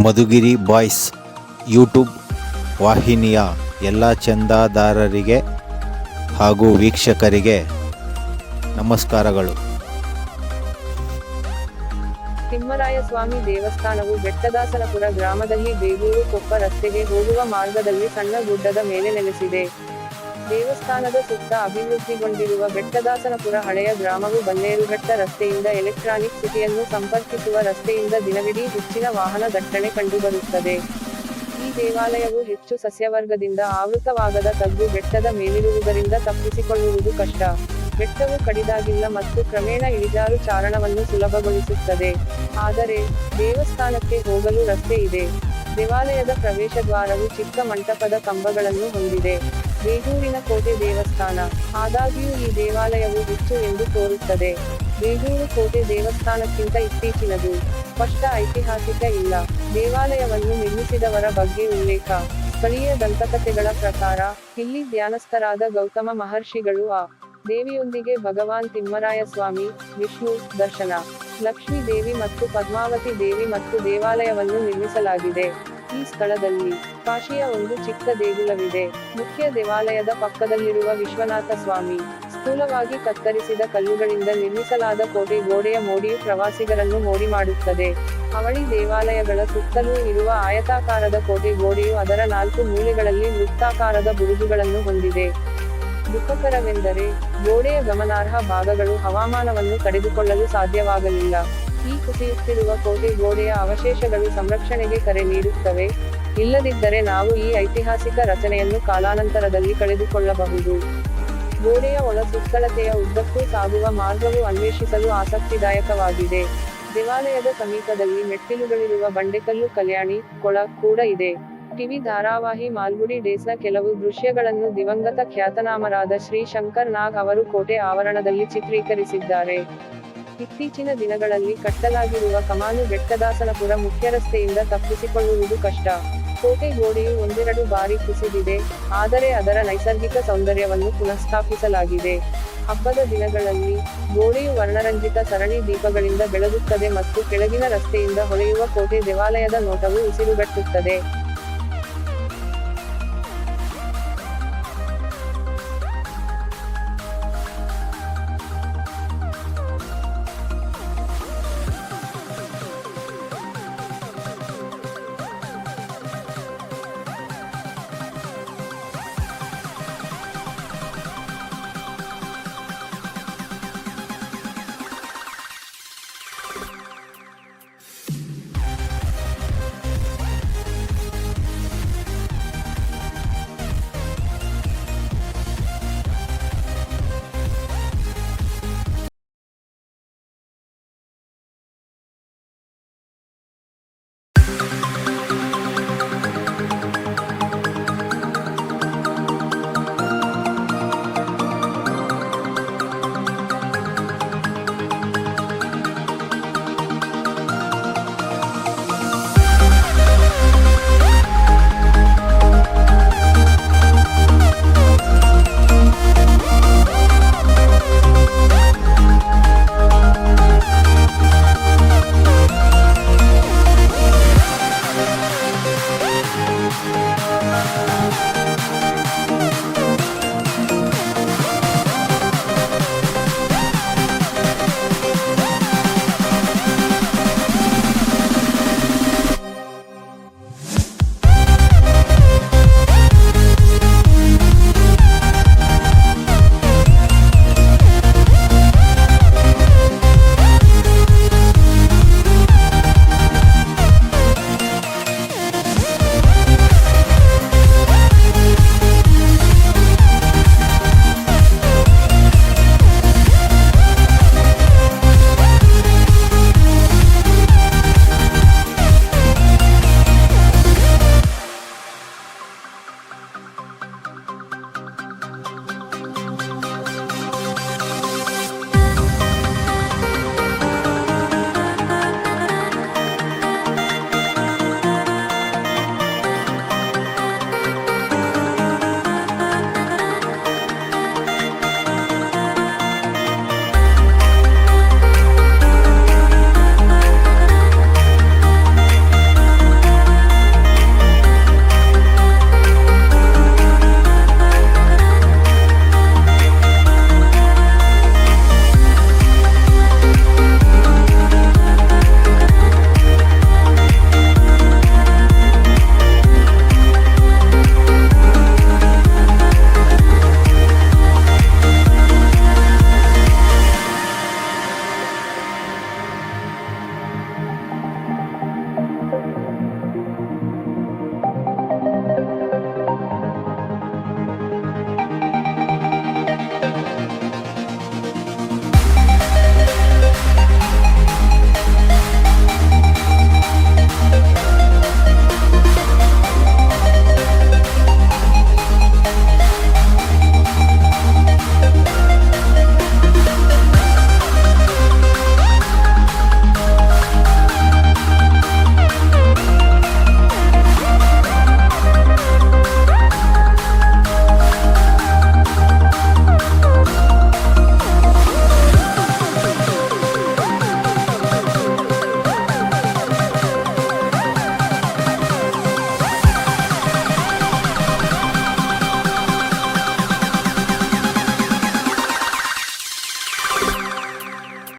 Madhugiri boys YouTube ವಾಹಿನಿಯ ಎಲ್ಲ ಚಂದಾದಾರರಿಗೆ ಹಾಗೂ ವೀಕ್ಷಕರಿಗೆ ನಮಸ್ಕಾರಗಳು. ತಿಮ್ಮರಾಯಸ್ವಾಮಿ ದೇವಸ್ಥಾನವು ಬೆಟ್ಟದಾಸನಪುರ ಗ್ರಾಮದಲ್ಲಿ ಬೇಗೂರು ಕೊಪ್ಪ ರಸ್ತೆಗೆ ಹೋಗುವ ಮಾರ್ಗದಲ್ಲಿ ಸಣ್ಣ ಗುಡ್ಡದ ಮೇಲೆ ನೆಲೆಸಿದೆ. ದೇವಸ್ಥಾನದ ಸುತ್ತ ಅಭಿವೃದ್ಧಿಗೊಂಡಿರುವ ಬೆಟ್ಟದಾಸನಪುರ ಹಳೆಯ ಗ್ರಾಮವು ಬನ್ನೇರುಘಟ್ಟ ರಸ್ತೆಯಿಂದ ಎಲೆಕ್ಟ್ರಾನಿಕ್ ಸಿಟಿಯನ್ನು ಸಂಪರ್ಕಿಸುವ ರಸ್ತೆಯಿಂದ ದಿನವಿಡೀ ಹೆಚ್ಚಿನ ವಾಹನ ದಟ್ಟಣೆ ಕಂಡುಬರುತ್ತದೆ. ಈ ದೇವಾಲಯವು ಹೆಚ್ಚು ಸಸ್ಯವರ್ಗದಿಂದ ಆವೃತವಾಗದ ತಗ್ಗು ಬೆಟ್ಟದ ಮೇಲಿರುವುದರಿಂದ ತಪ್ಪಿಸಿಕೊಳ್ಳುವುದು ಕಷ್ಟ. ಬೆಟ್ಟವು ಕಡಿದಾಗಿಲ್ಲ ಮತ್ತು ಕ್ರಮೇಣ ಇಳಿಜಾರು ಚಾರಣವನ್ನು ಸುಲಭಗೊಳಿಸುತ್ತದೆ. ಆದರೆ ದೇವಸ್ಥಾನಕ್ಕೆ ಹೋಗಲು ರಸ್ತೆ ಇದೆ. ದೇವಾಲಯದ ಪ್ರವೇಶದ್ವಾರವು ಚಿಕ್ಕ ಮಂಟಪದ ಕಂಬಗಳನ್ನು ಹೊಂದಿದೆ. ಬೇಗೂರಿನ ಕೋಟೆ ದೇವಸ್ಥಾನ. ಆದಾಗ್ಯೂ ಈ ದೇವಾಲಯವು ಹೆಚ್ಚು ಎಂದು ತೋರುತ್ತದೆ. ಬೇಗೂರು ಕೋಟೆ ದೇವಸ್ಥಾನಕ್ಕಿಂತ ಇತ್ತೀಚಿನದು. ಸ್ಪಷ್ಟ ಐತಿಹಾಸಿಕ ಇಲ್ಲ. ದೇವಾಲಯವನ್ನು ನಿರ್ಮಿಸಿದವರ ಬಗ್ಗೆ ಉಲ್ಲೇಖ. ಸ್ಥಳೀಯ ದಂತಕಥೆಗಳ ಪ್ರಕಾರ ಇಲ್ಲಿ ಧ್ಯಾನಸ್ಥರಾದ ಗೌತಮ ಮಹರ್ಷಿಗಳು ಆ ದೇವಿಯೊಂದಿಗೆ ಭಗವಾನ್ ತಿಮ್ಮರಾಯಸ್ವಾಮಿ, ವಿಷ್ಣು ದರ್ಶನ, ಲಕ್ಷ್ಮೀ ದೇವಿ ಮತ್ತು ಪದ್ಮಾವತಿ ದೇವಿ ಮತ್ತು ದೇವಾಲಯವನ್ನು ನಿರ್ಮಿಸಲಾಗಿದೆ. ಈ ಸ್ಥಳದಲ್ಲಿ ಕಾಶಿಯ ಒಂದು ಚಿಕ್ಕ ದೇಗುಲವಿದೆ. ಮುಖ್ಯ ದೇವಾಲಯದ ಪಕ್ಕದಲ್ಲಿರುವ ವಿಶ್ವನಾಥ ಸ್ವಾಮಿ ಸ್ಥೂಲವಾಗಿ ಕತ್ತರಿಸಿದ ಕಲ್ಲುಗಳಿಂದ ನಿರ್ಮಿಸಲಾದ ಕೋಟೆ ಗೋಡೆಯ ಮೋಡಿಯು ಪ್ರವಾಸಿಗರನ್ನು ಮೋಡಿ ಮಾಡುತ್ತದೆ. ಅವಳಿ ದೇವಾಲಯಗಳ ಸುತ್ತಲೂ ಇರುವ ಆಯತಾಕಾರದ ಕೋಟೆ ಗೋಡೆಯು ಅದರ 4 ಮೂಲೆಗಳಲ್ಲಿ ವೃತ್ತಾಕಾರದ ಬುರುಜುಗಳನ್ನು ಹೊಂದಿದೆ. ದುಃಖಕರವೆಂದರೆ ಗೋಡೆಯ ಗಮನಾರ್ಹ ಭಾಗಗಳು ಹವಾಮಾನವನ್ನು ತಡೆದುಕೊಳ್ಳಲು ಸಾಧ್ಯವಾಗಲಿಲ್ಲ. ಈ ಕುಸಿಯುತ್ತಿರುವ ಕೋಟೆ ಗೋಡೆಯ ಅವಶೇಷಗಳು ಸಂರಕ್ಷಣೆಗೆ ಕರೆ ನೀಡುತ್ತವೆ. ಇಲ್ಲದಿದ್ದರೆ ನಾವು ಈ ಐತಿಹಾಸಿಕ ರಚನೆಯನ್ನು ಕಾಲಾನಂತರದಲ್ಲಿ ಕಳೆದುಕೊಳ್ಳಬಹುದು. ಗೋಡೆಯ ಒಳ ಸುತ್ತಳತೆಯ ಉದ್ದಕ್ಕೂ ಸಾಗುವ ಮಾರ್ಗವು ಅನ್ವೇಷಿಸಲು ಆಸಕ್ತಿದಾಯಕವಾಗಿದೆ. ದೇವಾಲಯದ ಸಮೀಪದಲ್ಲಿ ಮೆಟ್ಟಿಲುಗಳಿರುವ ಬಂಡೆಕಲ್ಲು ಕಲ್ಯಾಣಿ ಕೊಳ ಕೂಡ ಇದೆ. ಟಿವಿ ಧಾರಾವಾಹಿ ಮಾಲ್ಗುಡಿ ಡೇಸ್ನ ಕೆಲವು ದೃಶ್ಯಗಳನ್ನು ದಿವಂಗತ ಖ್ಯಾತನಾಮರಾದ ಶ್ರೀ ಶಂಕರ್ ನಾಗ್ ಅವರು ಕೋಟೆ ಆವರಣದಲ್ಲಿ ಚಿತ್ರೀಕರಿಸಿದ್ದಾರೆ. ಇತ್ತೀಚಿನ ದಿನಗಳಲ್ಲಿ ಕಟ್ಟಲಾಗಿರುವ ಕಮಾನು ಬೆಟ್ಟದಾಸನಪುರ ಮುಖ್ಯರಸ್ತೆಯಿಂದ ತಪ್ಪಿಸಿಕೊಳ್ಳುವುದು ಕಷ್ಟ. ಕೋಟೆ ಗೋಡೆಯು 1-2 ಬಾರಿ ಕುಸಿದಿದೆ, ಆದರೆ ಅದರ ನೈಸರ್ಗಿಕ ಸೌಂದರ್ಯವನ್ನು ಪುನಃಸ್ಥಾಪಿಸಲಾಗಿದೆ. ಹಬ್ಬದ ದಿನಗಳಲ್ಲಿ ಗೋಡೆಯು ವರ್ಣರಂಜಿತ ಸರಣಿ ದೀಪಗಳಿಂದ ಬೆಳಗುತ್ತದೆ ಮತ್ತು ಕೆಳಗಿನ ರಸ್ತೆಯಿಂದ ಹೊಳೆಯುವ ಕೋಟೆ ದೇವಾಲಯದ ನೋಟವು ಉಸಿರುಗಟ್ಟುತ್ತದೆ.